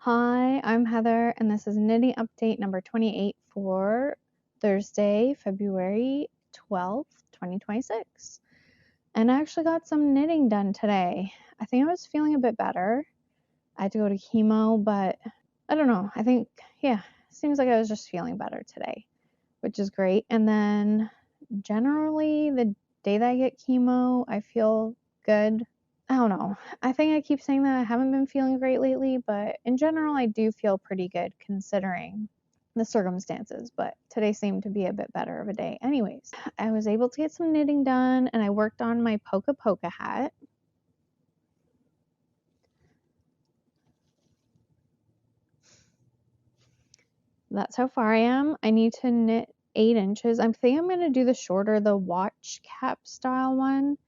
Hi, I'm Heather, and this is knitting update number 28 for Thursday, February 12th, 2026. And I actually got some knitting done today. I think I was feeling a bit better. I had to go to chemo, but I don't know. Seems like I was just feeling better today, which is great. And then generally, the day that I get chemo, I feel good. I don't know. I think I keep saying that I haven't been feeling great lately, but in general, I do feel pretty good considering the circumstances. But today seemed to be a bit better of a day. Anyways, I was able to get some knitting done and I worked on my Poca Poca hat. That's how far I am. I need to knit 8 inches. I think I'm going to do the watch cap style one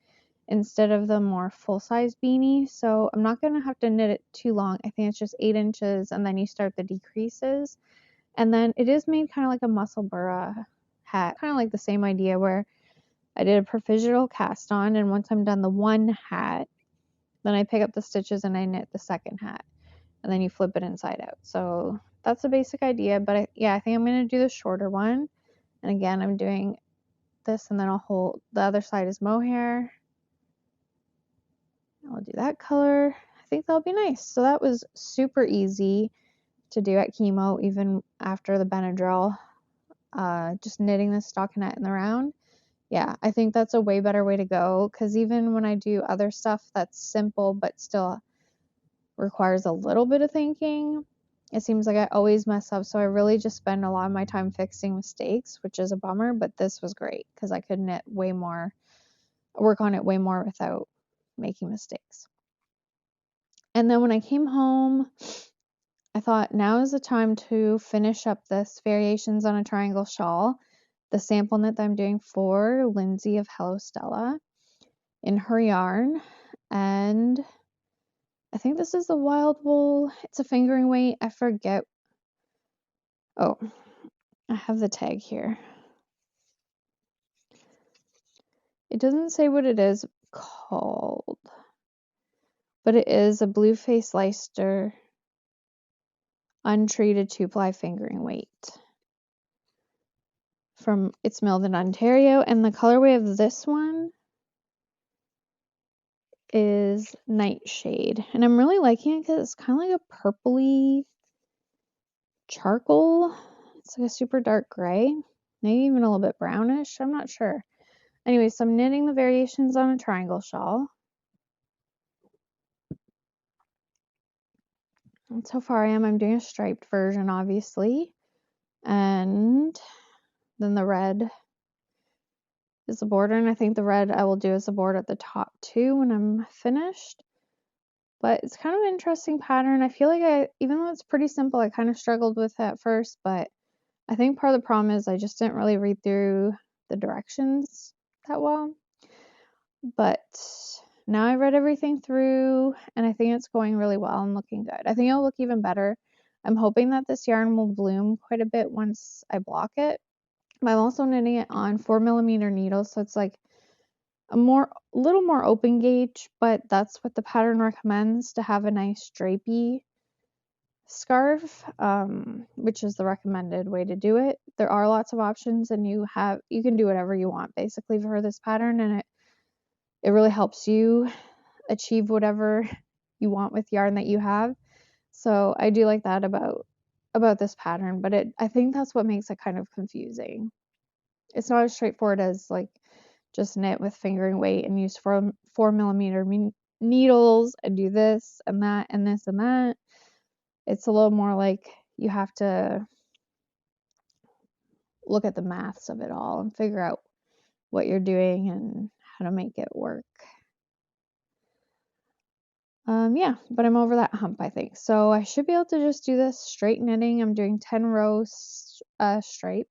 instead of the more full-size beanie. So I'm not going to have to knit it too long. I think it's just 8 inches and then you start the decreases. And then it is made kind of like a muscle burra hat, kind of like the same idea where I did a provisional cast on, and once I'm done the one hat, then I pick up the stitches and I knit the second hat, and then you flip it inside out. So that's the basic idea, but I think I'm going to do the shorter one. And again, I'm doing this, and then I'll hold the other side is mohair. I'll do that color. I think that'll be nice. So that was super easy to do at chemo, even after the Benadryl. Just knitting the stockinette in the round. Yeah, I think that's a way better way to go, because even when I do other stuff that's simple but still requires a little bit of thinking, it seems like I always mess up. So I really just spend a lot of my time fixing mistakes, which is a bummer, but this was great because I could work on it way more without making mistakes. And then when I came home, I thought now is the time to finish up this Variations on a Triangle shawl, the sample knit that I'm doing for Lindsay of Hello Stella in her yarn. And I think this is the Wild Wool. It's a fingering weight. I forget. Oh, I have the tag here. It doesn't say what it is called, but it is a Blueface Leicester untreated 2-ply fingering weight. It's milled in Ontario, and the colorway of this one is Nightshade, and I'm really liking it because it's kind of like a purpley charcoal. It's like a super dark gray, maybe even a little bit brownish. I'm not sure. Anyway, so I'm knitting the Variations on a Triangle shawl. And so far I'm doing a striped version, obviously, and then the red is the border, and I think the red I will do as a border at the top too when I'm finished. But it's kind of an interesting pattern. I feel like even though it's pretty simple, I kind of struggled with it at first, but I think part of the problem is I just didn't really read through the directions that well. But now I read everything through, and I think it's going really well and looking good. I think it'll look even better. I'm hoping that this yarn will bloom quite a bit once I block it. But I'm also knitting it on 4mm needles, so it's like a little more open gauge, but that's what the pattern recommends to have a nice drapey scarf, which is the recommended way to do it. There are lots of options, and you can do whatever you want basically for this pattern, and it really helps you achieve whatever you want with yarn that you have. So I do like that about this pattern, but I think that's what makes it kind of confusing. It's not as straightforward as like just knit with fingering weight and use 4mm needles and do this and that and this and that. It's a little more like you have to look at the maths of it all and figure out what you're doing and how to make it work. Yeah, but I'm over that hump, I think. So I should be able to just do this straight knitting. I'm doing 10 rows stripe,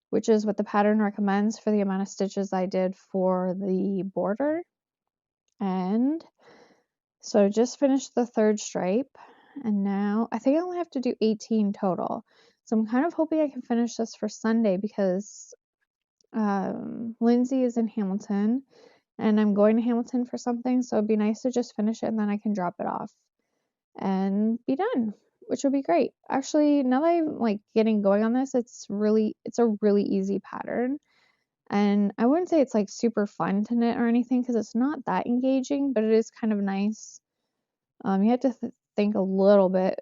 which is what the pattern recommends for the amount of stitches I did for the border. And so just finished the third stripe, and now I think I only have to do 18 total. So I'm kind of hoping I can finish this for Sunday because Lindsay is in Hamilton and I'm going to Hamilton for something, so it'd be nice to just finish it and then I can drop it off. and be done, which will be great. Actually, now that I'm like getting going on this, it's a really easy pattern. And I wouldn't say it's like super fun to knit or anything because it's not that engaging, but it is kind of nice. You have to think a little bit,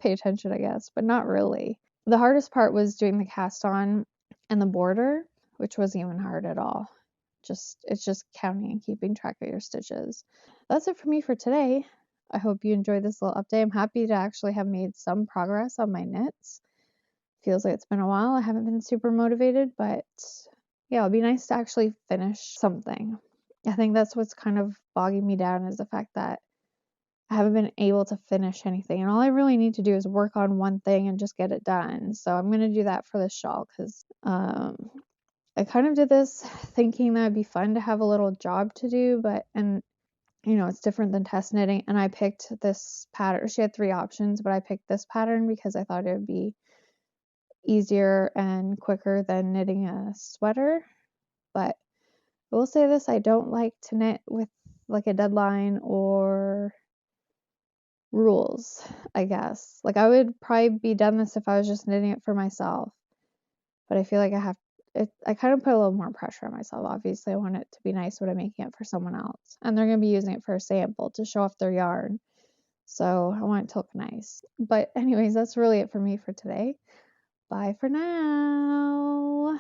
pay attention, I guess, but not really. The hardest part was doing the cast on and the border, which wasn't even hard at all. It's just counting and keeping track of your stitches. That's it for me for today. I hope you enjoyed this little update. I'm happy to actually have made some progress on my knits. Feels like it's been a while. I haven't been super motivated, but yeah, it'll be nice to actually finish something. I think that's what's kind of bogging me down is the fact that I haven't been able to finish anything. And all I really need to do is work on one thing and just get it done. So I'm going to do that for this shawl because I kind of did this thinking that it'd be fun to have a little job to do, and you know, it's different than test knitting. And I picked this pattern. She had 3 options, but I picked this pattern because I thought it would be easier and quicker than knitting a sweater. But I will say this, I don't like to knit with like a deadline or rules, I guess. Like I would probably be done this if I was just knitting it for myself. But I feel like I kind of put a little more pressure on myself. Obviously, I want it to be nice when I'm making it for someone else. And they're going to be using it for a sample to show off their yarn. So I want it to look nice. But anyways, that's really it for me for today. Bye for now.